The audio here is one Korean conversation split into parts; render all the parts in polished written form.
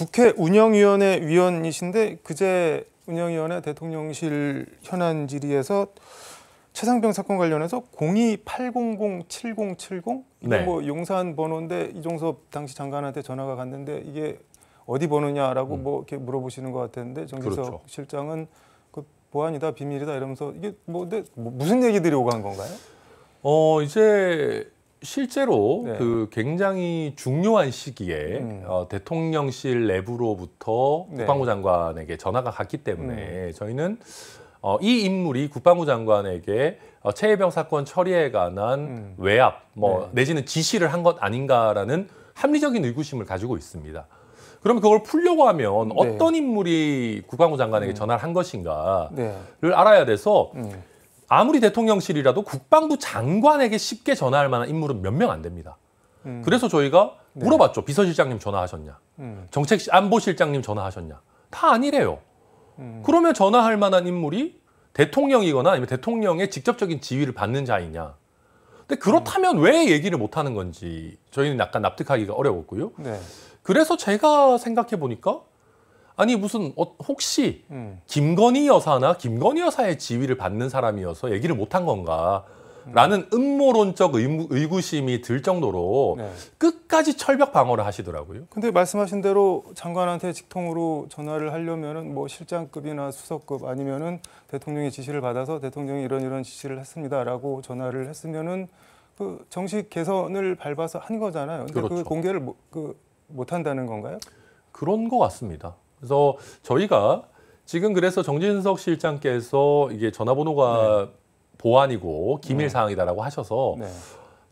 국회 운영위원회 위원이신데 그제 운영위원회 대통령실 현안 질의에서 최상병 사건 관련해서 02-800-7070 이게 네. 뭐 용산 번호인데 이종섭 당시 장관한테 전화가 갔는데 이게 어디 번호냐라고 뭐 이렇게 물어보시는 것 같았는데 정진석 그렇죠. 실장은 그 보안이다 비밀이다 이러면서 이게 뭐 근데 무슨 얘기들이 오간 건가요? 이제 실제로 네. 그 굉장히 중요한 시기에 대통령실 내부로부터 네. 국방부 장관에게 전화가 갔기 때문에 저희는 이 인물이 국방부 장관에게 최혜병 사건 처리에 관한 외압 내지는 지시를 한 것 아닌가라는 합리적인 의구심을 가지고 있습니다. 그러면 그걸 풀려고 하면 어떤 인물이 국방부 장관에게 전화를 한 것인가를 알아야 돼서 아무리 대통령실이라도 국방부 장관에게 쉽게 전화할 만한 인물은 몇 명 안 됩니다. 그래서 저희가 물어봤죠. 비서실장님 전화하셨냐? 안보실장님 전화하셨냐? 다 아니래요. 그러면 전화할 만한 인물이 대통령이거나 아니면 대통령의 직접적인 지휘를 받는 자이냐? 근데 그렇다면 왜 얘기를 못 하는 건지 저희는 약간 납득하기가 어려웠고요. 그래서 제가 생각해 보니까 아니 무슨 혹시 김건희 여사나 김건희 여사의 지위를 받는 사람이어서 얘기를 못한 건가라는 음모론적 의구심이 들 정도로 끝까지 철벽 방어를 하시더라고요. 근데 말씀하신 대로 장관한테 직통으로 전화를 하려면은 뭐 실장급이나 수석급 아니면은 대통령의 지시를 받아서 대통령이 이런 지시를 했습니다라고 전화를 했으면은 그 정식 개선을 밟아서 한 거잖아요. 근데 그렇죠. 그 공개를 못 한다는 건가요? 그런 것 같습니다. 그래서 저희가 지금 그래서 정진석 실장께서 이게 전화번호가 보안이고 기밀 사항이다라고 하셔서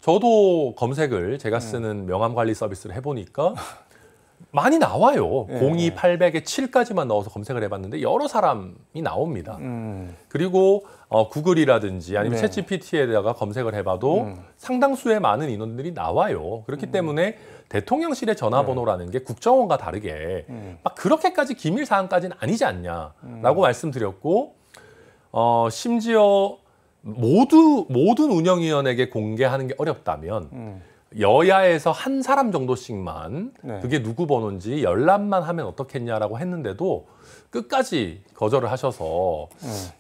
저도 검색을 제가 쓰는 명함 관리 서비스를 해보니까 많이 나와요. 02-800에 7까지만 넣어서 검색을 해봤는데 여러 사람이 나옵니다. 그리고 구글이라든지 아니면 챗GPT에다가 검색을 해봐도 상당수의 많은 인원들이 나와요. 그렇기 때문에 대통령실의 전화번호라는 게 국정원과 다르게 막 그렇게까지 기밀 사항까지는 아니지 않냐라고 말씀드렸고 심지어 모든 운영위원에게 공개하는 게 어렵다면 여야에서 한 사람 정도씩만 그게 누구 번호인지 열람만 하면 어떻겠냐라고 했는데도 끝까지 거절을 하셔서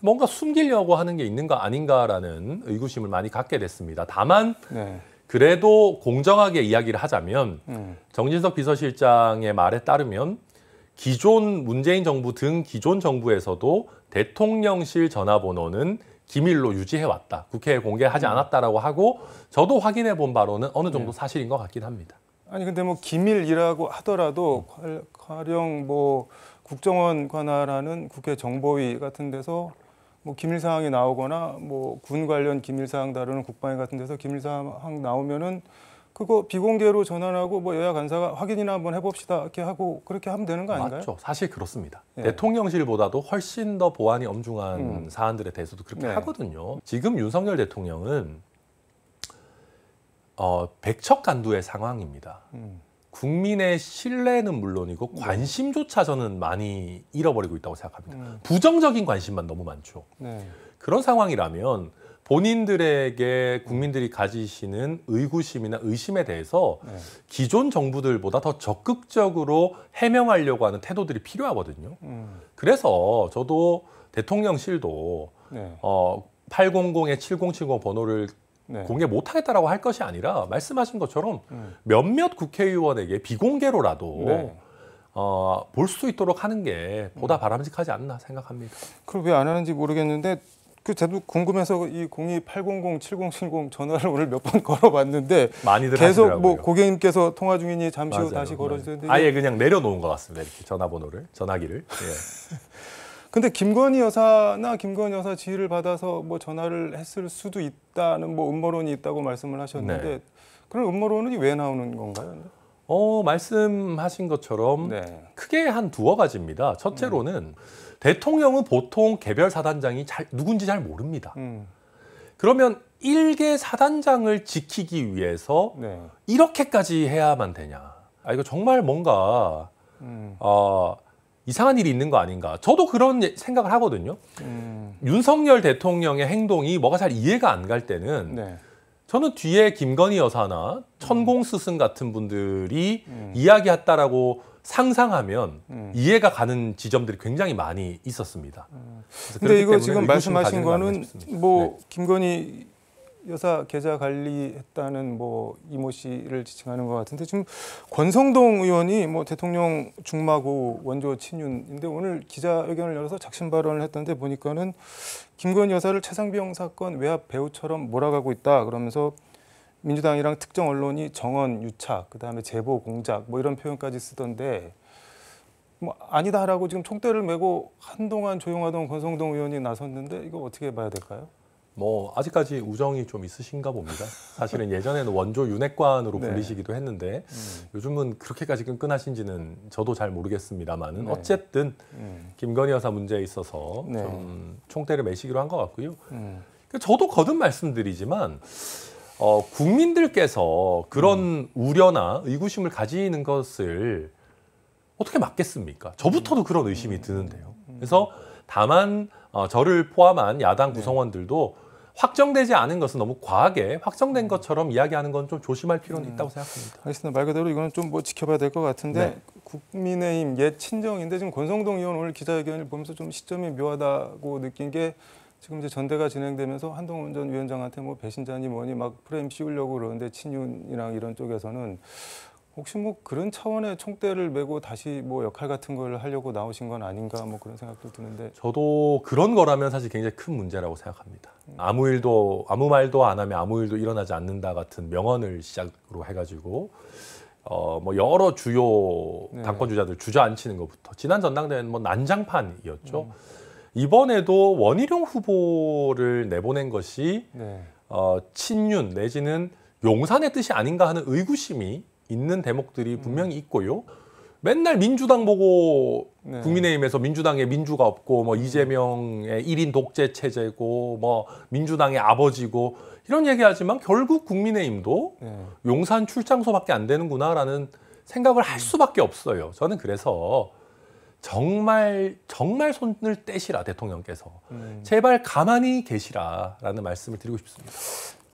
뭔가 숨기려고 하는 게 있는 거 아닌가라는 의구심을 많이 갖게 됐습니다. 다만 그래도 공정하게 이야기를 하자면 정진석 비서실장의 말에 따르면 기존 문재인 정부 등 기존 정부에서도 대통령실 전화번호는 기밀로 유지해왔다. 국회에 공개하지 않았다라고 하고 저도 확인해 본 바로는 어느 정도 사실인 것 같긴 합니다. 아니 근데 뭐 기밀이라고 하더라도 가령 뭐 국정원 관할하는 국회 정보위 같은 데서 뭐 기밀 사항이 나오거나 뭐 군 관련 기밀 사항 다루는 국방위 같은 데서 기밀 사항 나오면은 그거 비공개로 전환하고 뭐 여야 간사가 확인이나 한번 해봅시다 이렇게 하고 그렇게 하면 되는 거 아닌가요? 맞죠. 사실 그렇습니다. 대통령실보다도 훨씬 더 보안이 엄중한 사안들에 대해서도 그렇게 하거든요. 지금 윤석열 대통령은 백척간두의 상황입니다. 국민의 신뢰는 물론이고 관심조차 저는 많이 잃어버리고 있다고 생각합니다. 부정적인 관심만 너무 많죠. 그런 상황이라면 본인들에게 국민들이 가지시는 의구심이나 의심에 대해서 기존 정부들보다 더 적극적으로 해명하려고 하는 태도들이 필요하거든요. 그래서 저도 대통령실도 800에 7070 번호를 공개 못하겠다라고 할 것이 아니라 말씀하신 것처럼 몇몇 국회의원에게 비공개로라도 볼 수 있도록 하는 게 보다 바람직하지 않나 생각합니다. 그걸 왜 안 하는지 모르겠는데 저도 궁금해서 이 02-800-7070 전화를 오늘 몇 번 걸어봤는데 많이들 계속 하시더라고요. 뭐 고객님께서 통화 중이니 잠시 후 다시 맞아요. 걸어주세요. 아예 그냥 내려놓은 것 같습니다. 이렇게 전화기를. 근데 김건희 여사나 김건희 여사 지휘를 받아서 뭐 전화를 했을 수도 있다는 뭐 음모론이 있다고 말씀을 하셨는데 그런 음모론이 왜 나오는 건가요? 말씀하신 것처럼 크게 한 두어 가지입니다. 첫째로는 대통령은 보통 개별 사단장이 누군지 잘 모릅니다. 그러면 일개 사단장을 지키기 위해서 이렇게까지 해야만 되냐? 이거 정말 뭔가 이상한 일이 있는 거 아닌가? 저도 그런 생각을 하거든요. 윤석열 대통령의 행동이 뭐가 잘 이해가 안 갈 때는 저는 뒤에 김건희 여사나 천공 스승 같은 분들이 이야기했다라고 상상하면 이해가 가는 지점들이 굉장히 많이 있었습니다. 근데 이거 지금 말씀하신 거는 뭐 김건희 여사 계좌 관리했다는 뭐 이모 씨를 지칭하는 것 같은데 지금 권성동 의원이 뭐 대통령 중마고 원조 친윤인데 오늘 기자회견을 열어서 작심 발언을 했던데 보니까는 김건희 여사를 최상병 사건 외압 배우처럼 몰아가고 있다 그러면서 민주당이랑 특정 언론이 정언 유착 그다음에 제보 공작 뭐 이런 표현까지 쓰던데 뭐 아니다라고 지금 총대를 메고 한동안 조용하던 권성동 의원이 나섰는데 이거 어떻게 봐야 될까요? 뭐 아직까지 우정이 좀 있으신가 봅니다. 사실은 예전에는 원조 윤핵관으로 불리시기도 했는데 요즘은 그렇게까지 끈끈하신지는 저도 잘 모르겠습니다만은 어쨌든 김건희 여사 문제에 있어서 좀 총대를 매시기로 한 것 같고요. 저도 거듭 말씀드리지만 국민들께서 그런 우려나 의구심을 가지는 것을 어떻게 막겠습니까? 저부터도 그런 의심이 드는데요. 그래서 다만 저를 포함한 야당 구성원들도 확정되지 않은 것은 너무 과하게 확정된 것처럼 이야기하는 건 좀 조심할 필요는 있다고 생각합니다. 알겠습니다. 말 그대로 이거는 좀 뭐 지켜봐야 될 것 같은데 국민의힘 옛 친정인데 지금 권성동 의원 오늘 기자회견을 보면서 좀 시점이 묘하다고 느낀 게 지금 이제 전대가 진행되면서 한동훈 전 위원장한테 뭐 배신자니 뭐니 막 프레임 씌우려고 그러는데 친윤이랑 이런 쪽에서는 혹시 뭐 그런 차원의 총대를 메고 다시 뭐 역할 같은 걸 하려고 나오신 건 아닌가 뭐 그런 생각도 드는데 저도 그런 거라면 사실 굉장히 큰 문제라고 생각합니다. 아무 말도 안 하면 아무 일도 일어나지 않는다 같은 명언을 시작으로 해가지고 뭐 여러 주요 당권 주자들 주저앉히는 것부터 지난 전당대회는 뭐 난장판이었죠. 이번에도 원희룡 후보를 내보낸 것이 친윤 내지는 용산의 뜻이 아닌가 하는 의구심이 있는 대목들이 분명히 있고요. 맨날 민주당 보고 국민의힘에서 민주당에 민주가 없고 뭐 이재명의 1인 독재 체제고 뭐 민주당의 아버지고 이런 얘기하지만 결국 국민의힘도 용산 출장소밖에 안 되는구나라는 생각을 할 수밖에 없어요. 저는 그래서 정말 손을 떼시라 대통령께서 제발 가만히 계시라라는 말씀을 드리고 싶습니다.